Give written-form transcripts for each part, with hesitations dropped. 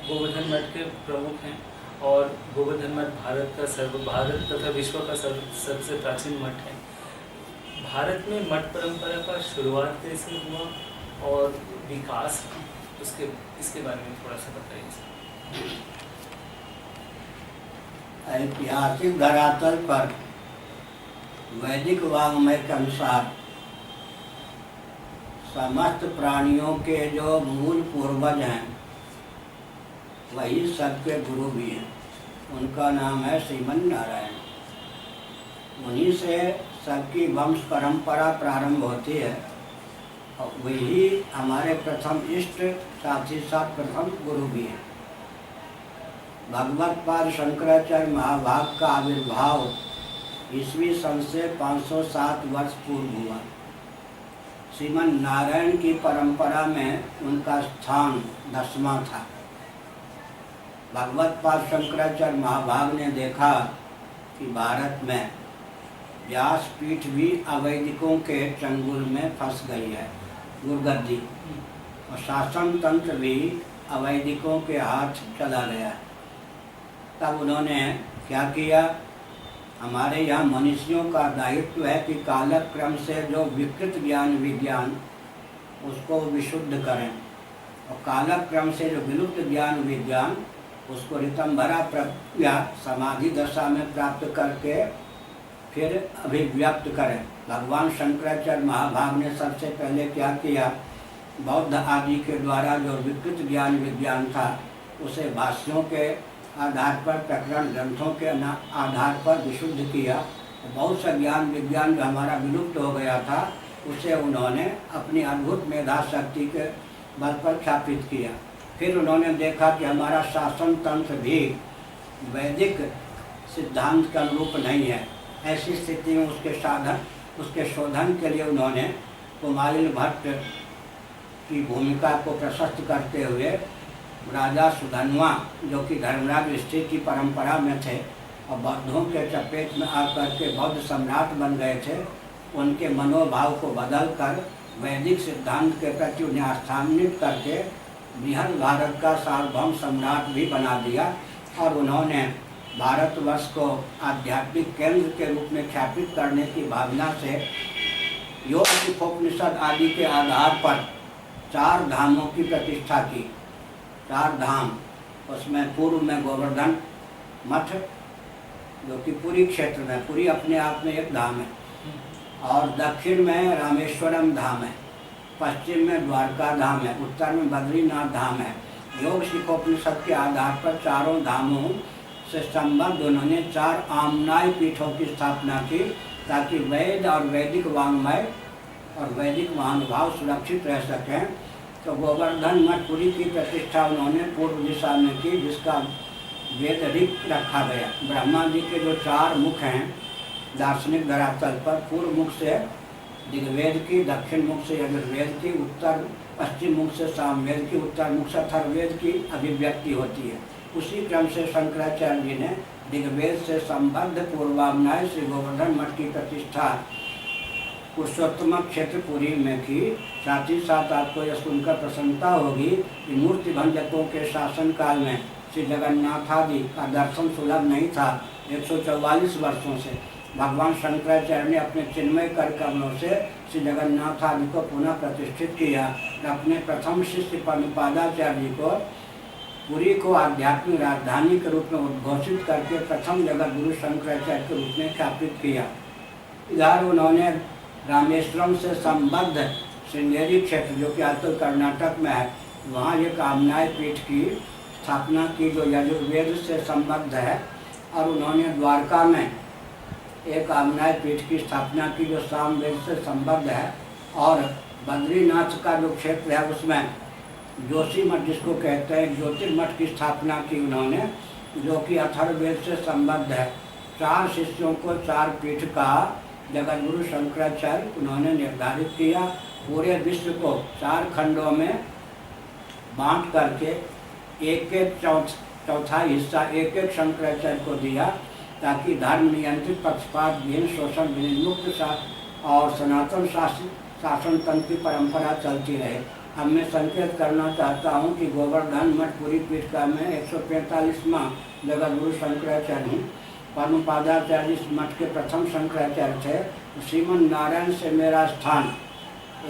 गोवर्धन मठ के प्रमुख हैं और गोवर्धन मठ भारत तथा विश्व का सबसे प्राचीन मठ है। भारत में मठ परंपरा का शुरुआत कैसे हुआ और विकास इसके बारे में थोड़ा सा बताइए। ऐतिहासिक धरातल पर वैदिक वाङ्मय के अनुसार समस्त प्राणियों के जो मूल पूर्वज हैं वही सबके गुरु भी हैं। उनका नाम है श्रीमन नारायण। उन्हीं से सबकी वंश परंपरा प्रारंभ होती है और वही हमारे प्रथम इष्ट, साथ ही साथ प्रथम गुरु भी हैं। भगवत पाद शंकराचार्य महाभाग का आविर्भाव ईस्वी सन से 507 वर्ष पूर्व हुआ। श्रीमन नारायण की परंपरा में उनका स्थान 10वां था। भगवत पाद शंकराचार्य महाभाग ने देखा कि भारत में व्यासपीठ भी अवैदिकों के चंगुल में फंस गई है, गुरगद्दी, और शासन तंत्र भी अवैदिकों के हाथ चला गया। तब उन्होंने क्या किया, हमारे यहाँ मनुष्यों का दायित्व है कि कालक्रम से जो विकृत ज्ञान विज्ञान उसको विशुद्ध करें और कालक्रम से जो विलुप्त ज्ञान विज्ञान उसको ऋतंभरा प्रज्ञा समाधि दशा में प्राप्त करके फिर अभिव्यक्त करें। भगवान शंकराचार्य महाभाग ने सबसे पहले क्या किया, बौद्ध आदि के द्वारा जो विकृत ज्ञान विज्ञान था उसे भाष्यों के आधार पर, प्रकरण ग्रंथों के आधार पर विशुद्ध किया। बहुत सा ज्ञान विज्ञान जो हमारा विलुप्त हो गया था उसे उन्होंने अपनी अद्भुत मेधा शक्ति के बल पर ख्यापित किया। फिर उन्होंने देखा कि हमारा शासन तंत्र भी वैदिक सिद्धांत के अनुरूप नहीं है। ऐसी स्थिति में उसके शोधन के लिए उन्होंने कुमारिल भट्ट की भूमिका को प्रशस्त करते हुए राजा सुधन्वा, जो कि धर्मराज युधिष्ठिर की परंपरा में थे और बौद्धों के चपेट में आकर के बौद्ध सम्राट बन गए थे, उनके मनोभाव को बदलकर वैदिक सिद्धांत के प्रति उन्हें आस्थान्वित करके बृहद भारत का सार्वभौम सम्राट भी बना दिया। और उन्होंने भारतवर्ष को आध्यात्मिक केंद्र के रूप में ख्यापित करने की भावना से योग उपनिषद आदि के आधार पर 4 धामों की प्रतिष्ठा की। 4 धाम, उसमें पूर्व में गोवर्धन मठ जो कि पुरी क्षेत्र में, पुरी अपने आप में एक धाम है, और दक्षिण में रामेश्वरम धाम है, पश्चिम में द्वारका धाम है, उत्तर में बद्रीनाथ धाम है। योग शिखोपनिषद के आधार पर चारों धामों से संबद्ध उन्होंने 4 आमनाय पीठों की स्थापना की ताकि वेद और वैदिक वाङ्मय और वैदिक महानुभाव सुरक्षित रह सकें। तो गोवर्धन मठ पुरी की प्रतिष्ठा उन्होंने पूर्व दिशा में की, जिसका वेद ऋग रखा गया। ब्रह्मा जी के जो 4 मुख हैं दार्शनिक धरातल पर, पूर्व मुख से ऋग्वेद की, दक्षिण मुख से यजुर्वेद की, उत्तर पश्चिम मुख से सामवेद की, उत्तर मुख से अथर्ववेद की अभिव्यक्ति होती है। उसी क्रम से शंकराचार्य जी ने ऋग्वेद से संबद्ध पूर्वामनाय श्री गोवर्धन मठ की प्रतिष्ठा पुरुषोत्तम क्षेत्र पुरी में की। साथ ही साथ आपको यह सुनकर प्रसन्नता होगी कि मूर्ति भंजकों के शासनकाल में श्री जगन्नाथ आदि का दर्शन सुलभ नहीं था। 144 वर्षों से भगवान शंकराचार्य ने अपने चिन्मय कर कमलों से श्री जगन्नाथ आदि को पुनः प्रतिष्ठित किया और अपने प्रथम शिष्य पद्मपादाचार्य जी को पुरी को आध्यात्मिक राजधानी के रूप में उद्घोषित करके प्रथम जगत गुरु शंकराचार्य के रूप में स्थापित किया। इधर उन्होंने रामेश्वरम से संबद्ध श्रृंगेरी क्षेत्र जो कि आजकल कर्नाटक में है, वहाँ एक आमनाय पीठ की स्थापना की जो यजुर्वेद से संबद्ध है, और उन्होंने द्वारका में एक आमनाय पीठ की स्थापना की जो सामवेद से संबद्ध है, और बद्रीनाथ का जो क्षेत्र है उसमें जोशी मठ जिसको कहते हैं ज्योतिर्मठ की स्थापना की उन्होंने, जो कि अथर्ववेद से संबद्ध है। 4 शिष्यों को 4 पीठ का जगत गुरु शंकराचार्य उन्होंने निर्धारित किया। पूरे विश्व को 4 खंडों में बांट करके एक चौथा हिस्सा एक शंकराचार्य को दिया ताकि धर्म नियंत्रित, पक्षपात विहीन, शोषण विमुक्त और सनातन शासन तंत्र की परंपरा चलती रहे। अब मैं संकेत करना चाहता हूँ कि गोवर्धन मठ पुरी पीठ का मैं 145वां जगत गुरु शंकराचार्य हूँ। परमपादाचार्य इस मठ के प्रथम शंकराचार्य थे। श्रीमन नारायण से मेरा स्थान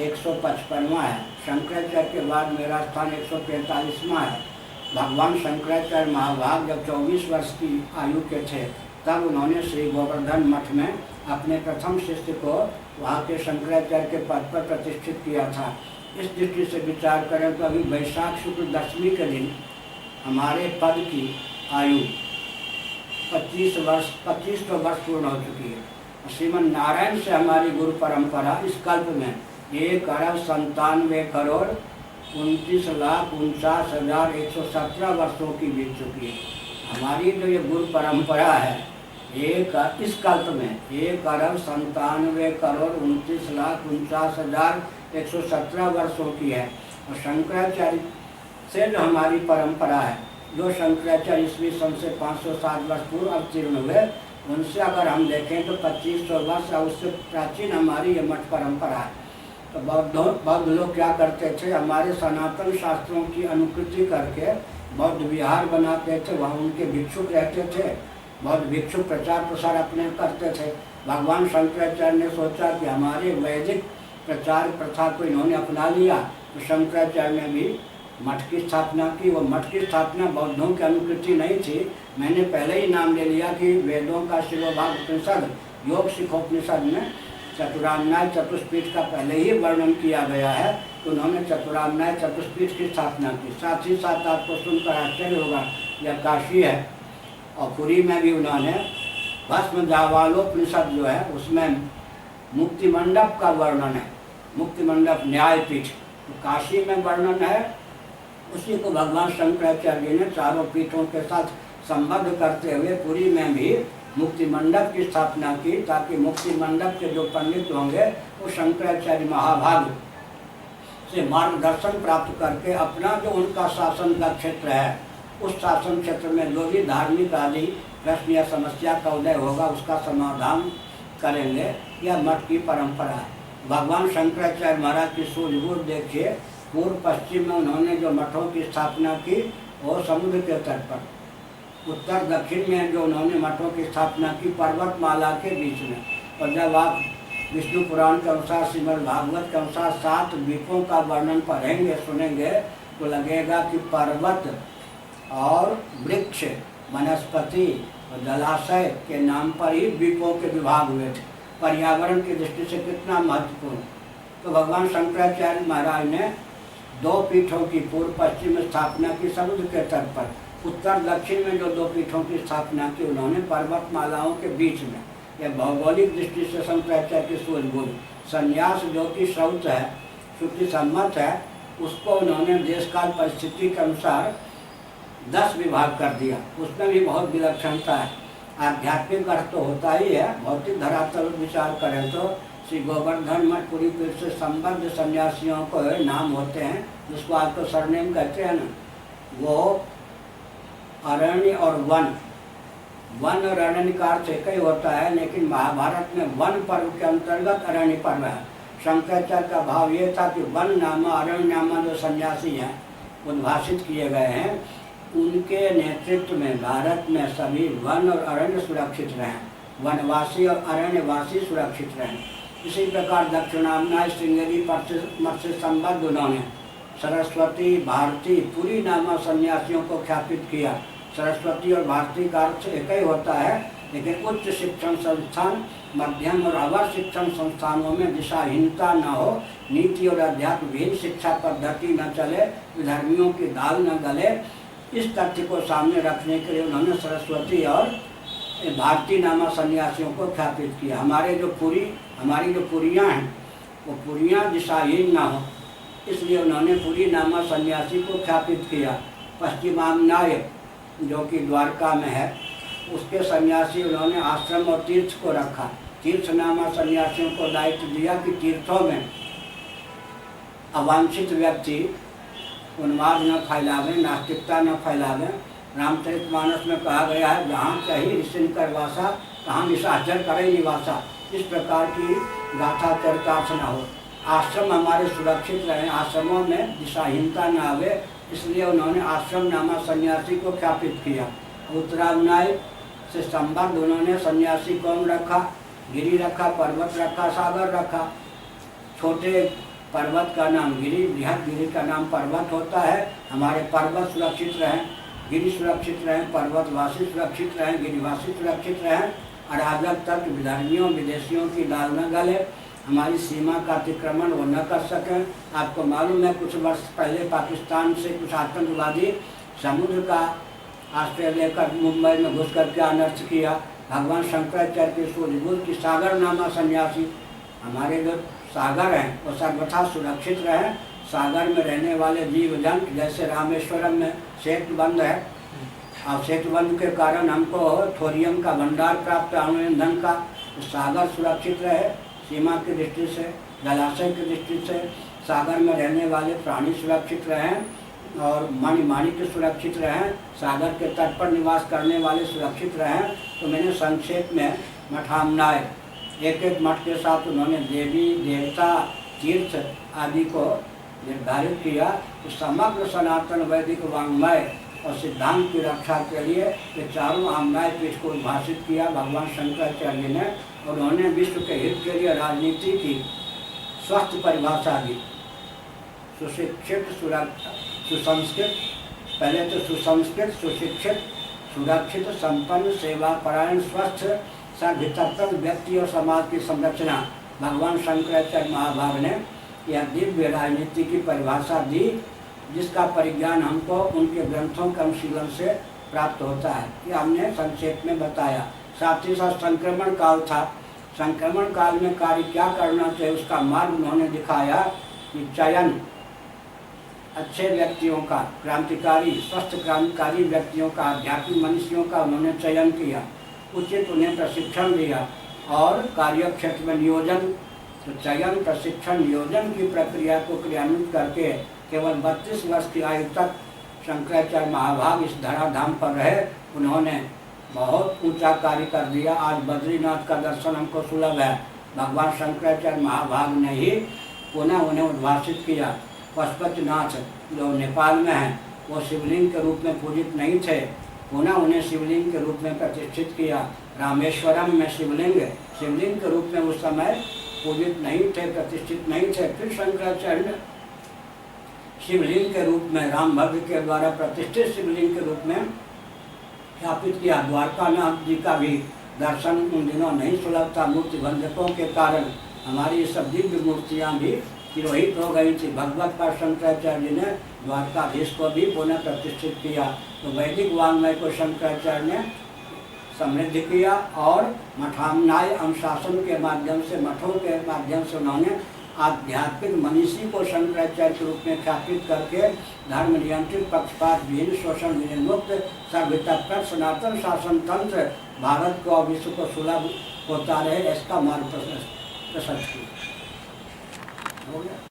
155वां है। शंकराचार्य के बाद मेरा स्थान 145वां है। भगवान शंकराचार्य महाभाग जब 24 वर्ष की आयु के थे तब उन्होंने श्री गोवर्धन मठ में अपने प्रथम शिष्य को वहाँ के शंकराचार्य के पद पर प्रतिष्ठित किया था। इस दृष्टि से विचार करें तो अभी वैशाख शुक्ल दशमी के दिन हमारे पद की आयु 25 वर्ष पूर्ण हो चुकी है। श्रीमन नारायण से हमारी गुरु परंपरा इस कल्प में 1,97,29,49,117 वर्षों की बीत चुकी है। हमारी जो ये गुरु परंपरा है इस कल्प में 1,97,29,49,117 वर्षों की है। और शंकराचार्य से जो हमारी परंपरा है, जो शंकराचार्य ईस्वी सन से 507 वर्ष पूर्व अवतीर्ण हुए, उनसे अगर हम देखें तो 2500 वर्ष और उससे प्राचीन हमारी ये मठ परंपरा है। तो बौद्ध लोग क्या करते थे, हमारे सनातन शास्त्रों की अनुकृति करके बौद्ध विहार बनाते थे, वहाँ उनके भिक्षुक रहते थे, बौद्ध भिक्षुक प्रचार प्रसार अपने करते थे। भगवान शंकराचार्य ने सोचा कि हमारे वैदिक प्रचार प्रथा को इन्होंने अपना लिया, तो शंकराचार्य ने भी मठ की स्थापना की। वो मठ की स्थापना बौद्धों की अनुकृति नहीं थी। मैंने पहले ही नाम ले लिया कि वेदों का शिरोभाग उपनिषद योग शिखोपनिषद में चतुराम्नाय चतुष्पीठ का पहले ही वर्णन किया गया है, तो उन्होंने चतुराम्नाय चतुष्पीठ की स्थापना की। साथ ही साथ आपको सुनकर आश्चर्य होगा, यह काशी है और पुरी में भी उन्होंने भस्म जावालोपनिषद जो है उसमें मुक्ति मंडप का वर्णन है, मुक्ति मंडप न्यायपीठ तो काशी में वर्णन है। उसी को भगवान शंकराचार्य ने चारों पीठों के साथ संबद्ध करते हुए पुरी में भी मुक्ति मंडप की स्थापना की, ताकि मुक्ति मंडप के जो पंडित होंगे वो शंकराचार्य महाभाग से मार्गदर्शन प्राप्त करके अपना जो उनका शासन का क्षेत्र है, उस शासन क्षेत्र में जो भी धार्मिक आदि प्रश्न या समस्या का उदय होगा उसका समाधान करेंगे। यह मठ की परंपरा है। भगवान शंकराचार्य महाराज की सूझबूझ देखिए, पूर्व पश्चिम में उन्होंने जो मठों की स्थापना की वो समुद्र के तट पर, उत्तर दक्षिण में जो उन्होंने मठों की स्थापना की पर्वतमाला के बीच में। और जब आप विष्णु पुराण के अनुसार श्रीमद् भागवत के अनुसार 7 द्वीपों का वर्णन पढ़ेंगे सुनेंगे तो लगेगा कि पर्वत और वृक्ष वनस्पति और जलाशय के नाम पर ही द्वीपों के विभाग हुए थे। पर्यावरण की दृष्टि से कितना महत्वपूर्ण। तो भगवान शंकराचार्य महाराज ने 2 पीठों की पूर्व पश्चिम में स्थापना की समुद्र के तट पर। उत्तर दक्षिण में जो 2 पीठों की स्थापना की उन्होंने पर्वतमालाओं के बीच में। यह भौगोलिक दृष्टि से शंकराचार्य की सूझबूझ। संन्यास जो कि श्रुति है, श्रुति सम्मत है, उसको उन्होंने देश काल परिस्थिति के अनुसार 10 विभाग कर दिया। उसमें भी बहुत विलक्षणता है। आध्यात्मिक अर्थ तो होता ही है, भौतिक धरातल विचार करें तो श्री गोवर्धन मठ पुरी पीठ से संबद्ध सन्यासियों को नाम होते हैं, जिसको आज तो सरनेम कहते हैं ना, वो अरण्य और वन। वन और अरण्य का अर्थ एक ही होता है, लेकिन महाभारत में वन पर्व के अंतर्गत अरण्य पर्व है। शंकराचार्य का भाव ये था कि वन नामा अरण्य नामा जो सन्यासी हैं उद्भाषित किए गए हैं, उनके नेतृत्व में भारत में सभी वन और अरण्य सुरक्षित रहें, वनवासी और अरण्यवासी सुरक्षित रहें। इसी प्रकार दक्षिणाम्नाय श्रृंगेरी मठ से संबद्ध उन्होंने सरस्वती भारती पुरी नामा सन्यासियों को ख्यापित किया। सरस्वती और भारती का अर्थ एक ही होता है, लेकिन उच्च शिक्षण संस्थान, मध्यम और अवर शिक्षण संस्थानों में दिशाहीनता न हो, नीति और अध्यात्म विहीन शिक्षा पद्धति न चले, विधर्मियों की दाल न गले, इस तथ्य को सामने रखने के लिए उन्होंने सरस्वती और भारती नामा सन्यासियों को ख्यापित किया। हमारी जो पुरियाँ हैं वो पुरियाँ दिशाहीन न हो, इसलिए उन्होंने पुरी नामा सन्यासी को ख्यापित किया। पश्चिमाम्नाय जो कि द्वारका में है, उसके सन्यासी उन्होंने आश्रम और तीर्थ को रखा। तीर्थ नामा सन्यासियों को दायित्व दिया कि तीर्थों में अवांछित व्यक्ति उन्माद न फैलावें, नास्तिकता न फैलावें। रामचरितमानस में कहा गया है, जहाँ कहीं ऋषि कर वासा तहाँ निशाचर करे निवासा। इस प्रकार की गाथा चरितार्थ न हो। आश्रम हमारे सुरक्षित रहें, आश्रमों में दिशाहीनता न आवे, इसलिए उन्होंने आश्रम नामा सन्यासी को ख्यापित किया। उत्तरायण से संबद्ध उन्होंने सन्यासी कौन रखा, गिरी रखा, पर्वत रखा, सागर रखा। छोटे पर्वत का नाम गिरी, बृहद गिरी का नाम पर्वत होता है। हमारे पर्वत सुरक्षित रहें, गिरी सुरक्षित रहें, पर्वतवासी सुरक्षित रहें, गिरिवासी सुरक्षित रहें। अराजक तत्व विधर्मियों विदेशियों की दाल न गले, हमारी सीमा का अतिक्रमण वो न कर सकें। आपको मालूम है कुछ वर्ष पहले पाकिस्तान से कुछ आतंकवादी समुद्र का आश्रय लेकर मुंबई में घुस करके अनर्थ किया। भगवान शंकराचार्य की सूझबूझ की सागर नामा सन्यासी, हमारे जो सागर हैं वो सर्वथा सुरक्षित रहें। सागर में रहने वाले जीव जंतु, जैसे रामेश्वरम में सेतुबंध है और सेतुबंध के कारण हमको थोरियम का भंडार प्राप्त अणु ईंधन का। सागर सुरक्षित रहे सीमा की दृष्टि से, जलाशय की दृष्टि से। सागर में रहने वाले प्राणी सुरक्षित रहें और मानिक सुरक्षित रहें। सागर के तट पर निवास करने वाले सुरक्षित रहें। तो मैंने संक्षेप में मठामनाय एक एक मठ के साथ उन्होंने देवी देवता तीर्थ आदि को निर्धारित किया। तो समग्र सनातन वैदिक वाङ्मय और सिद्धांत की रक्षा के लिए ये चारों आमनाय पीठ को उद्भाषित किया भगवान शंकराचार्य ने। उन्होंने विश्व के हित के लिए राजनीति की स्वस्थ परिभाषा दी। सुशिक्षित, सुसंस्कृत, पहले तो सुसंस्कृत, सुशिक्षित, सुरक्षित, संपन्न, सेवापरायण, स्वस्थ, सर्वहितत्पर व्यक्ति और समाज की संरचना। भगवान शंकराचार्य महाभाग ने यह दिव्य राजनीति की परिभाषा दी, जिसका परिज्ञान हमको उनके ग्रंथों के अनुशीलन से प्राप्त होता है। ये हमने संक्षेप में बताया। साथ ही साथ संक्रमण काल था। संक्रमण काल में कार्य क्या करना चाहिए उसका मार्ग उन्होंने दिखाया कि चयन अच्छे व्यक्तियों का, क्रांतिकारी, स्वस्थ क्रांतिकारी व्यक्तियों का, आध्यात्मिक मनुष्यों का उन्होंने चयन किया, उचित उन्हें प्रशिक्षण दिया और कार्य क्षेत्र में नियोजन। तो चयन, प्रशिक्षण, नियोजन की प्रक्रिया को क्रियान्वित करके केवल 32 वर्ष की आयु तक शंकराचार्य महाभाग इस धराधाम पर रहे। उन्होंने बहुत ऊंचा कार्य कर दिया। आज बद्रीनाथ का दर्शन हमको सुलभ है। भगवान शंकराचार्य महाभाग ने ही पुनः उन्हें उद्भाषित किया। पशुपतिनाथ जो नेपाल में है वो शिवलिंग के रूप में पूजित नहीं थे, पुनः उन्हें शिवलिंग के रूप में प्रतिष्ठित किया। रामेश्वरम में शिवलिंग के रूप में उस समय पूजित नहीं थे, प्रतिष्ठित नहीं थे। फिर शंकराचार्य ने शिवलिंग के रूप में रामभद्र के द्वारा प्रतिष्ठित शिवलिंग के रूप में स्थापित किया। द्वारकानाथ जी का भी दर्शन उन दिनों नहीं सुलभ था, मूर्ति भंजकों के कारण। हमारी ये सब दिव्य मूर्तियाँ भी तिरोहित हो गई थी। भगवत पर शंकराचार्य ने द्वारकाधीश को भी पुनः प्रतिष्ठित किया। तो वैदिक वाङ्मय को शंकराचार्य ने समृद्ध किया और मठामनाय अनुशासन के माध्यम से, मठों के माध्यम से उन्होंने आध्यात्मिक मनीषी को शंकराचार्य के रूप में ख्यापित करके धर्म नियंत्रित, पक्षपात विहीन, शोषण विहीन, मुक्त, सर्वहितत्पर सनातन शासन तंत्र भारत को और विश्व को सुलभ होता रहे, इसका मार्ग प्रशस्त किया। हो गया।